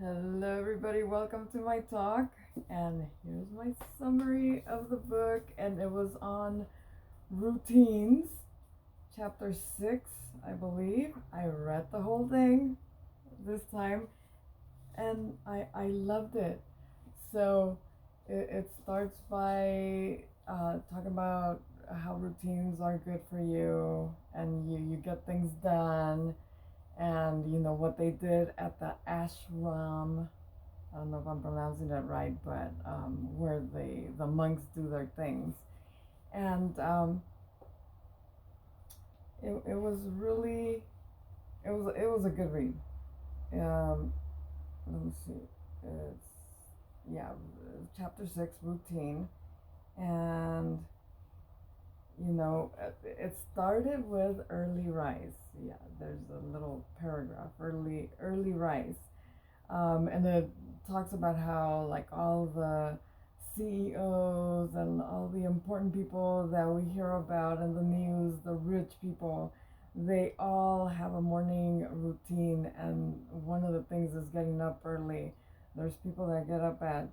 Hello, everybody. Welcome to my talk. And here's my summary of the book. And it was on routines, chapter 6, I believe. I read the whole thing this time and I loved it. So it starts by talking about how routines are good for you and you get things done and you know what they did at the ashram. I don't know if I'm pronouncing it right, but where the monks do their things, and it was really it was a good read. Um, Let me see, it's yeah, chapter 6, routine, and it started with early rise. Yeah, there's a little paragraph, early rise. And it talks about how like all the CEOs and all the important people that we hear about in the news, the rich people, they all have a morning routine, and one of the things is getting up early. There's people that get up at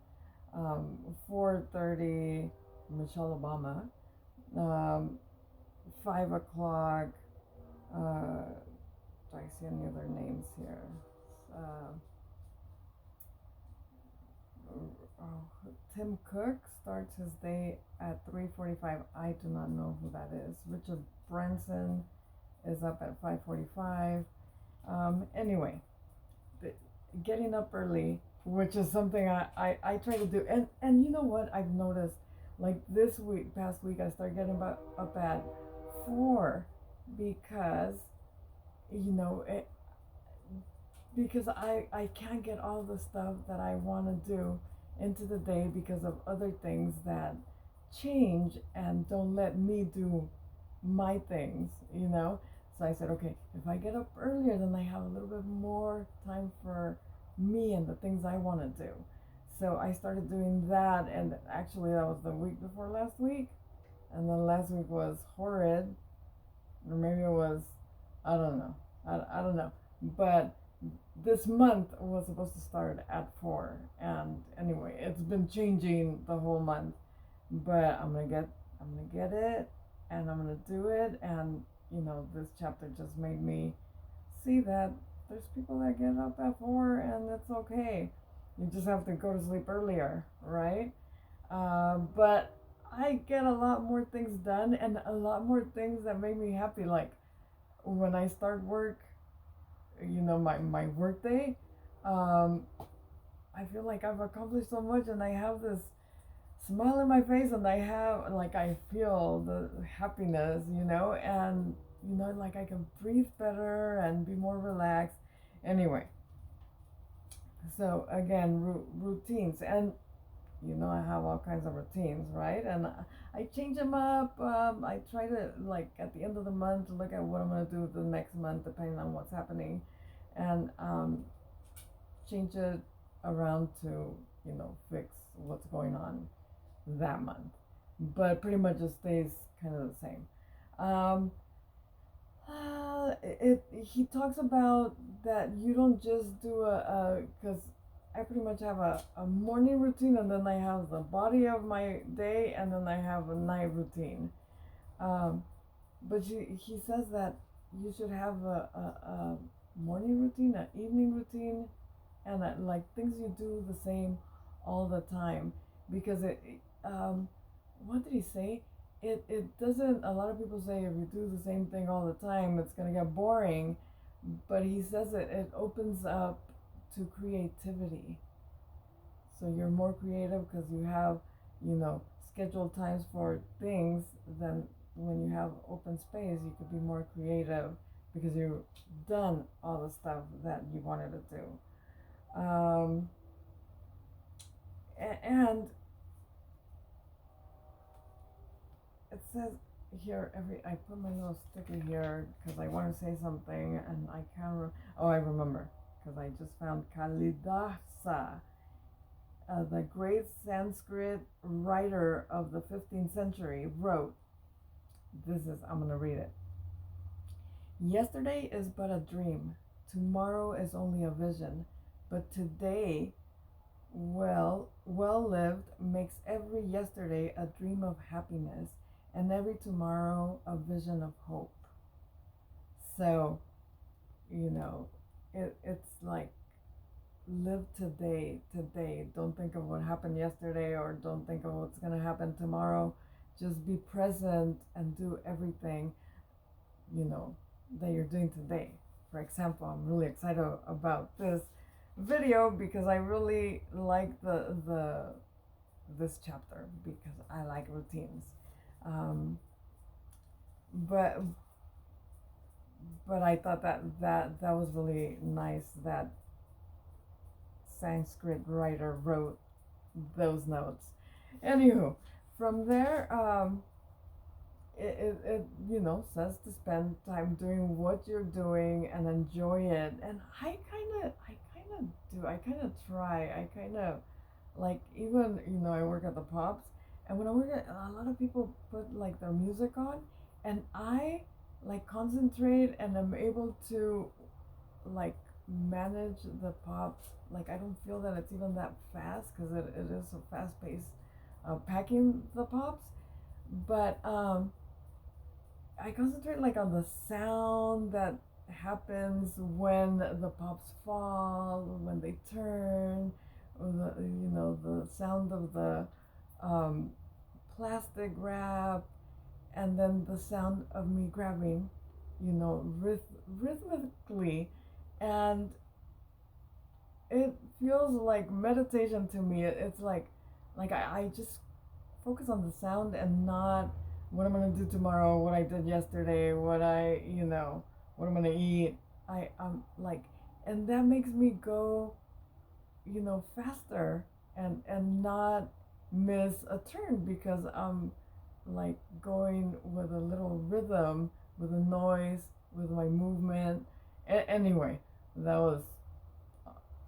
4:30, Michelle Obama, um, 5 o'clock. Uh, do I see any other names here? Uh, Tim Cook starts his day at 3:45. I do not know who that is. Richard Branson is up at 5:45. Anyway, the, getting up early, which is something I try to do. And you know what I've noticed? Like this week, past week, I started getting up at 4 because, you know, because I can't get all the stuff that I want to do into the day because of other things that change and don't let me do my things, you know? So I said, okay, if I get up earlier, then I have a little bit more time for me and the things I want to do. So I started doing that, and actually, that was the week before last week. And then last week was horrid, or maybe it was, I don't know. I don't know. But this month was supposed to start at 4, and anyway, it's been changing the whole month, but I'm gonna get it, and I'm gonna do it. And this chapter just made me see that there's people that get up at 4 and it's okay. You just have to go to sleep earlier, right? But I get a lot more things done and a lot more things that make me happy, like when I start work, my work day. um, I feel like I've accomplished so much, and I have this smile on my face, and I feel the happiness, and like I can breathe better and be more relaxed. Anyway, so again, routines, and I have all kinds of routines, right? And I change them up. I try to, like, at the end of the month, look at what I'm going to do the next month, depending on what's happening, and change it around to, fix what's going on that month. But pretty much it stays kind of the same. Um, he talks about that you don't just do because I pretty much have a morning routine, and then I have the body of my day, and then I have a night routine. Um, but he says that you should have a morning routine, an evening routine, and like things you do the same all the time, because what did he say? It doesn't. A lot of people say if you do the same thing all the time, it's gonna get boring. But he says it opens up to creativity. So you're more creative because you have, scheduled times for things. Than when you have open space, you could be more creative because you've done all the stuff that you wanted to do. And it says here, I put my little sticker here because I want to say something, and I can't oh, I remember, because I just found Kalidasa, the great Sanskrit writer of the 15th century, wrote, I'm going to read it. Yesterday is but a dream. Tomorrow is only a vision. but today, well lived, makes every yesterday a dream of happiness, and every tomorrow a vision of hope. So, you know, it's like live today. Don't think of what happened yesterday or don't think of what's going to happen tomorrow. Just be present and do everything, you know, that you're doing today. For example, I'm really excited about this video because I really like the this chapter because I like routines. Um, but but I thought that was really nice that Sanskrit writer wrote those notes. Anywho, from there, it says to spend time doing what you're doing and enjoy it. And I kind of do. I kind of try. I kind of like even I work at the Pops, and when I work at a lot of people put like their music on, and I like concentrate and I'm able to like manage the Pops. Like I don't feel that it's even that fast because it is so fast paced packing the Pops, but I concentrate like on the sound that happens when the Pops fall, when they turn, or the sound of the um, plastic wrap, and then the sound of me grabbing, rhythmically, and it feels like meditation to me. It's like I just focus on the sound and not what I'm gonna do tomorrow, what I did yesterday, what I'm gonna eat. Like, and that makes me go, faster and not miss a turn because I'm like going with a little rhythm, with a noise, with my movement. Anyway, that was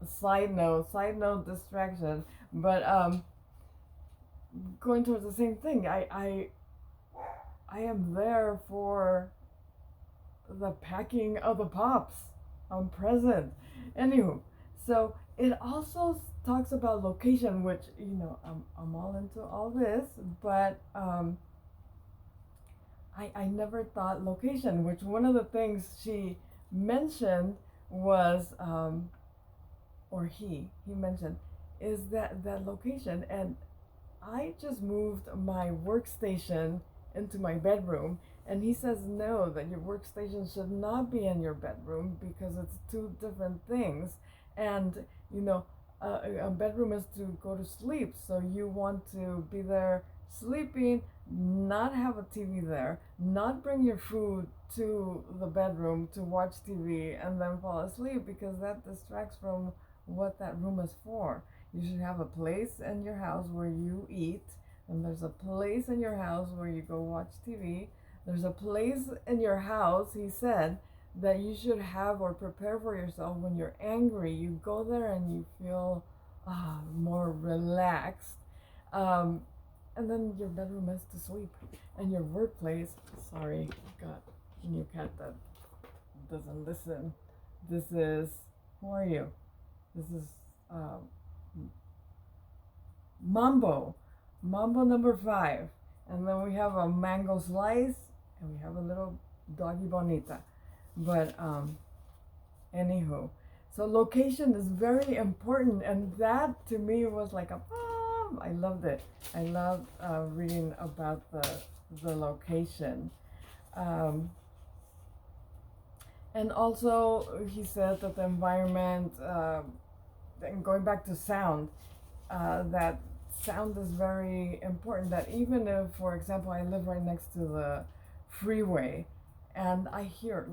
a side note distraction, but going towards the same thing. I am there for the packing of the Pops. I'm present. Anywho, so it also talks about location, which I'm all into all this, but I never thought location, which one of the things she mentioned was or he mentioned is that location, and I just moved my workstation into my bedroom, and he says no, that your workstation should not be in your bedroom because it's two different things. And a bedroom is to go to sleep, so you want to be there sleeping, not have a TV there, not bring your food to the bedroom to watch TV and then fall asleep because that distracts from what that room is for. You should have a place in your house where you eat, and there's a place in your house where you go watch TV. There's a place in your house, he said, that you should have or prepare for yourself when you're angry. You go there and you feel more relaxed. And then your bedroom is to sleep. And your workplace, sorry, got a new cat that doesn't listen. This is, who are you? This is Mambo number 5, and then we have a mango slice, and we have a little doggy bonita. But anywho, so location is very important, and that to me was like I loved it. I loved reading about the location. And also he said that the environment, and going back to sound, that sound is very important. That even if, for example, I live right next to the freeway, and I hear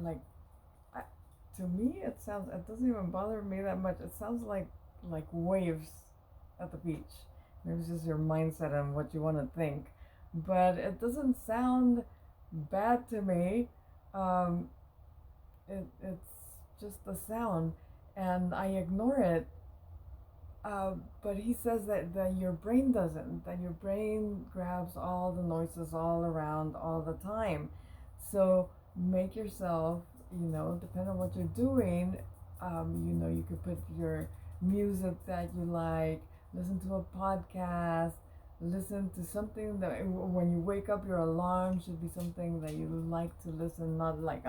to me it doesn't even bother me that much. It sounds like waves at the beach. Maybe it's just your mindset and what you want to think, but it doesn't sound bad to me. It's just the sound, and I ignore it. But he says that your brain doesn't, that your brain grabs all the noises all around all the time. So make yourself, depending on what you're doing, you could put your music that you like, listen to a podcast, listen to something that when you wake up, your alarm should be something that you like to listen, not like,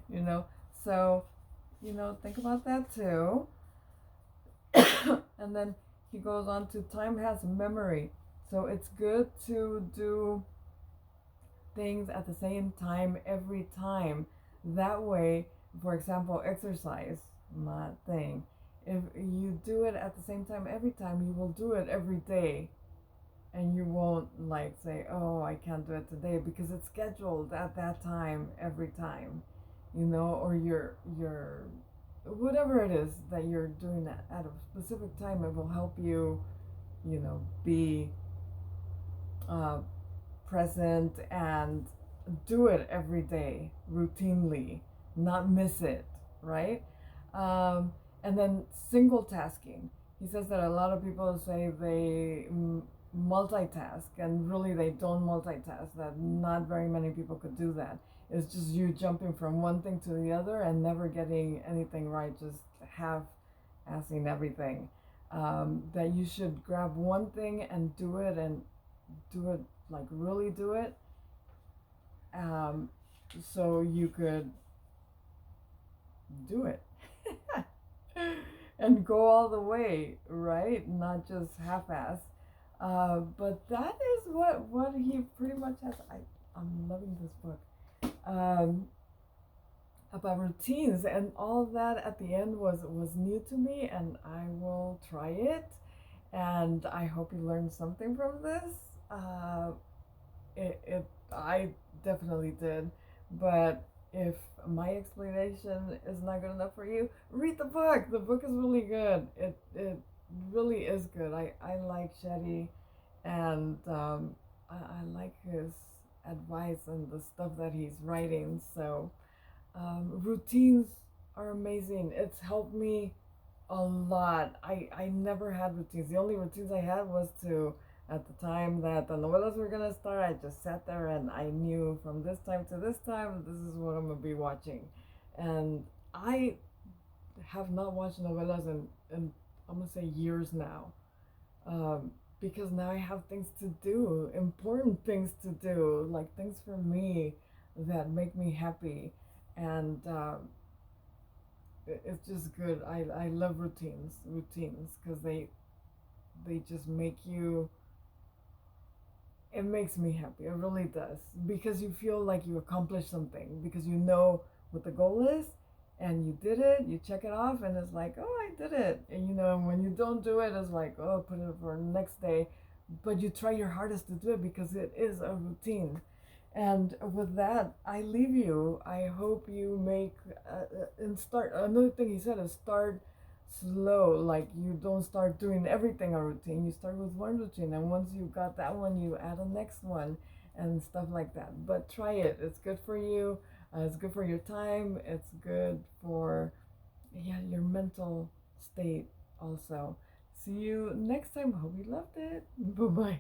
you know. So, think about that too. And then he goes on to time has memory. So it's good to do things at the same time every time. That way, for example, exercise, not thing. If you do it at the same time every time, you will do it every day. And you won't like say, oh, I can't do it today because it's scheduled at that time every time, or your whatever it is that you're doing at a specific time, it will help you, be uh, present and do it every day routinely, not miss it, right? Um, and then single tasking. He says that a lot of people say they multitask, and really they don't multitask, that not very many people could do that. It's just you jumping from one thing to the other and never getting anything right, just half assing everything. That you should grab one thing and do it, and do it, like really do it, um, so you could do it and go all the way, right? Not just half-ass. But that is what he pretty much has. I'm loving this book. About routines, and all that at the end was new to me, and I will try it, and I hope you learned something from this. I definitely did, but if my explanation is not good enough for you, read the book. The book is really good. It really is good. I like Shetty, and I like his advice and the stuff that he's writing. So routines are amazing. It's helped me a lot. I never had routines. The only routines I had was to, at the time that the novelas were gonna start, I just sat there and I knew from this time to this time, this is what I'm gonna be watching. And I have not watched novelas in I'm gonna say years now. Because now I have things to do, important things to do, like things for me that make me happy. And it's just good. I love routines, because they just make you, it makes me happy. It really does, because you feel like you accomplished something, because you know what the goal is, and you did it. You check it off, and it's like, oh, I did it. And when you don't do it, it's like, oh, put it for next day. But you try your hardest to do it because it is a routine. And with that, I leave you. I hope you make and start. Another thing he said is start slow. Like, you don't start doing everything a routine. You start with one routine, and once you got that one, you add a next one, and stuff like that. But try it. It's good for you. It's good for your time. It's good for, yeah, your mental state also. See you next time. Hope you loved it. Bye bye.